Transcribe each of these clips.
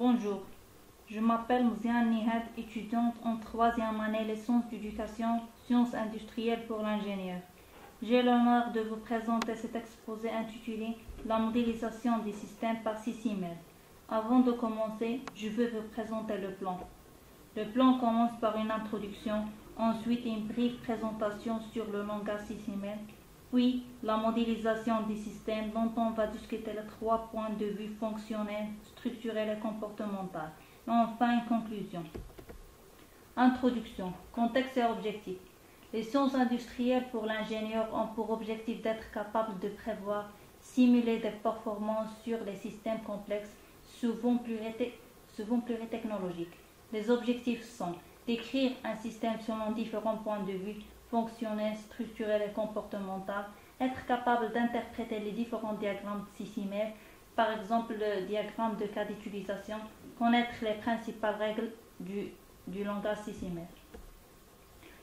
Bonjour, je m'appelle Mouziane Nihad, étudiante en troisième année les sciences d'éducation, sciences industrielles pour l'ingénieur. J'ai l'honneur de vous présenter cet exposé intitulé La modélisation des systèmes par SysImel. Avant de commencer, je veux vous présenter le plan. Le plan commence par une introduction, ensuite une brève présentation sur le langage SysImel, puis la modélisation des systèmes dont on va discuter les 3 points de vue fonctionnels, structurels et comportementaux. Et enfin, une conclusion. Introduction, contexte et objectif. Les sciences industrielles pour l'ingénieur ont pour objectif d'être capables de prévoir, simuler des performances sur les systèmes complexes, souvent pluritechnologiques. Les objectifs sont décrire un système selon différents points de vue, fonctionnel, structurel et comportemental, être capable d'interpréter les différents diagrammes SysImel, par exemple le diagramme de cas d'utilisation, connaître les principales règles du langage SysImel.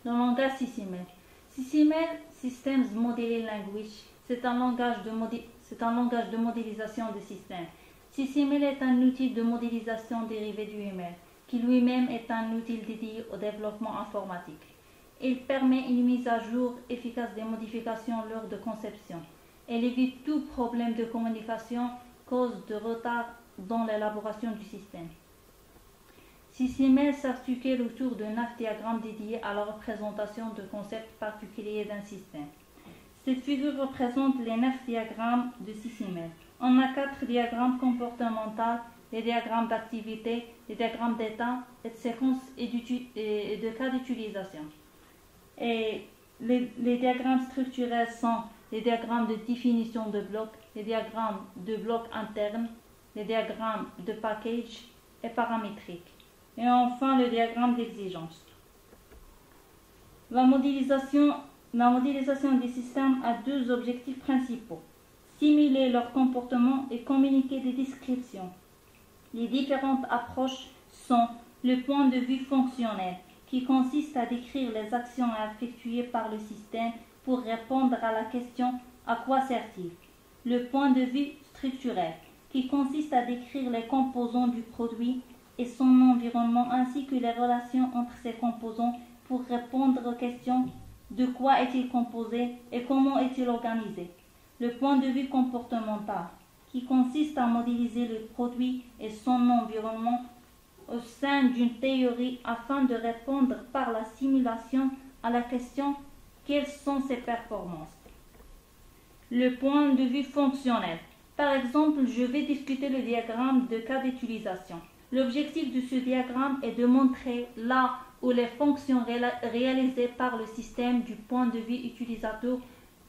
Le langage SysImel. SysImel, Systems Modeling Language, c'est un langage de modélisation de systèmes. SysImel est un outil de modélisation dérivé du email, qui lui-même est un outil dédié au développement informatique. Il permet une mise à jour efficace des modifications lors de conception. Elle évite tout problème de communication, cause de retard dans l'élaboration du système. SysImel s'articule autour de 9 diagrammes dédiés à la représentation de concepts particuliers d'un système. Cette figure représente les 9 diagrammes de SysImel. On a 4 diagrammes comportementaux, les diagrammes d'activité, les diagrammes d'état et de séquences et de cas d'utilisation. Et les diagrammes structurels sont les diagrammes de définition de blocs, les diagrammes de blocs internes, les diagrammes de package et paramétriques. Et enfin, le diagramme d'exigence. La modélisation des systèmes a 2 objectifs principaux. Simuler leur comportement et communiquer des descriptions. Les différentes approches sont le point de vue fonctionnel, qui consiste à décrire les actions à effectuer par le système pour répondre à la question « À quoi sert-il ?». Le point de vue structurel, qui consiste à décrire les composants du produit et son environnement ainsi que les relations entre ces composants pour répondre aux questions « De quoi est-il composé et comment est-il organisé ?». Le point de vue comportemental, qui consiste à modéliser le produit et son environnement au sein d'une théorie afin de répondre par la simulation à la question « Quelles sont ses performances ?» Le point de vue fonctionnel. Par exemple, je vais discuter le diagramme de cas d'utilisation. L'objectif de ce diagramme est de montrer là où les fonctions réalisées par le système du point de vue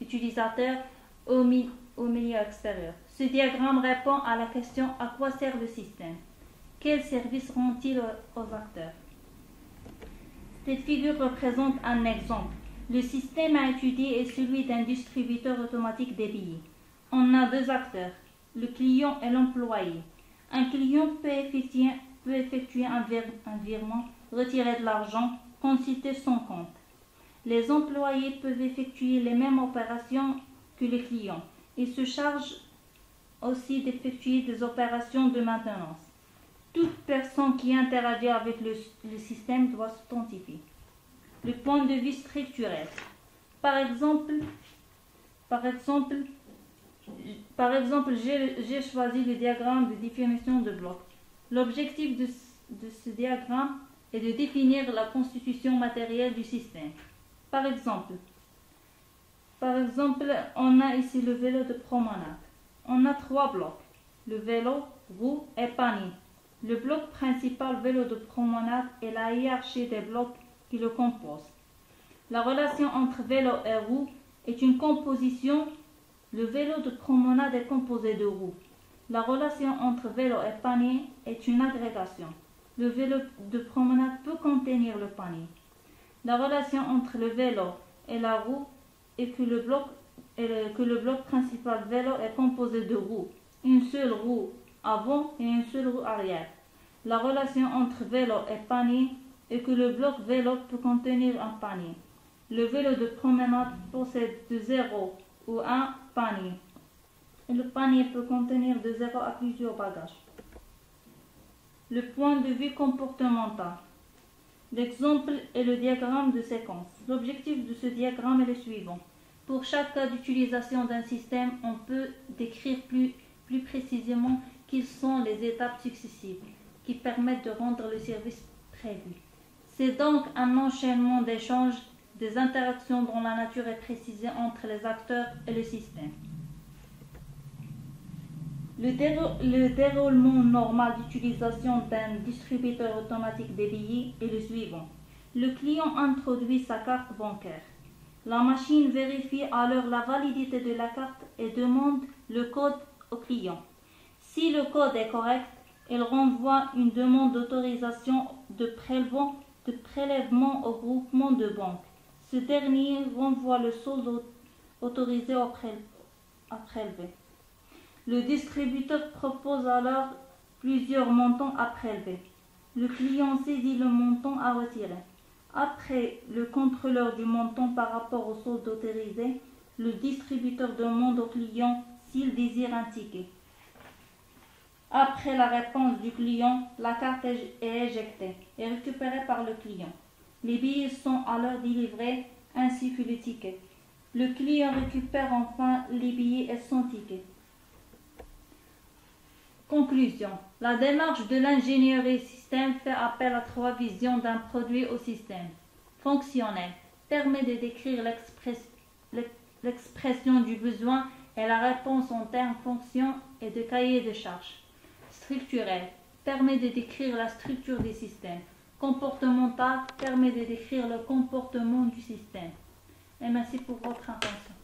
utilisateur au milieu extérieur. Ce diagramme répond à la question « À quoi sert le système ?» Quel service rend-il aux acteurs? Cette figure représente un exemple. Le système à étudier est celui d'un distributeur automatique des billets. On a 2 acteurs, le client et l'employé. Un client peut effectuer un virement, retirer de l'argent, consulter son compte. Les employés peuvent effectuer les mêmes opérations que les clients. Ils se chargent aussi d'effectuer des opérations de maintenance. Toute personne qui interagit avec le système doit s'authentifier. Le point de vue structurel. Par exemple, j'ai choisi le diagramme de définition de blocs. L'objectif de ce diagramme est de définir la constitution matérielle du système. Par exemple, on a ici le vélo de promenade. On a 3 blocs, le vélo, roue et panier. Le bloc principal vélo de promenade est la hiérarchie des blocs qui le composent. La relation entre vélo et roue est une composition. Le vélo de promenade est composé de roues. La relation entre vélo et panier est une agrégation. Le vélo de promenade peut contenir le panier. La relation entre le vélo et la roue est que le bloc principal vélo est composé de roues, une seule roue avant et une seule roue arrière. La relation entre vélo et panier est que le bloc vélo peut contenir un panier. Le vélo de promenade possède de 0 ou 1 panier. Et le panier peut contenir de 0 à plusieurs bagages. Le point de vue comportemental. L'exemple est le diagramme de séquence. L'objectif de ce diagramme est le suivant. Pour chaque cas d'utilisation d'un système, on peut décrire plus précisément quelles sont les étapes successives qui permettent de rendre le service prévu. C'est donc un enchaînement d'échanges, des interactions dont la nature est précisée entre les acteurs et le système. Le déroulement normal d'utilisation d'un distributeur automatique des billets est le suivant. Le client introduit sa carte bancaire. La machine vérifie alors la validité de la carte et demande le code au client. Si le code est correct, elle renvoie une demande d'autorisation de prélèvement au groupement de banques. Ce dernier renvoie le solde autorisé à prélever. Le distributeur propose alors plusieurs montants à prélever. Le client saisit le montant à retirer. Après le contrôleur du montant par rapport au solde autorisé, le distributeur demande au client s'il désire un ticket. Après la réponse du client, la carte est éjectée et récupérée par le client. Les billets sont alors délivrés ainsi que le ticket. Le client récupère enfin les billets et son ticket. Conclusion. La démarche de l'ingénierie système fait appel à trois visions d'un produit au système. Fonctionnel permet de décrire l'expression du besoin et la réponse en termes fonction et de cahier de charges. Structurel permet de décrire la structure des systèmes. Comportemental permet de décrire le comportement du système. Et merci pour votre attention.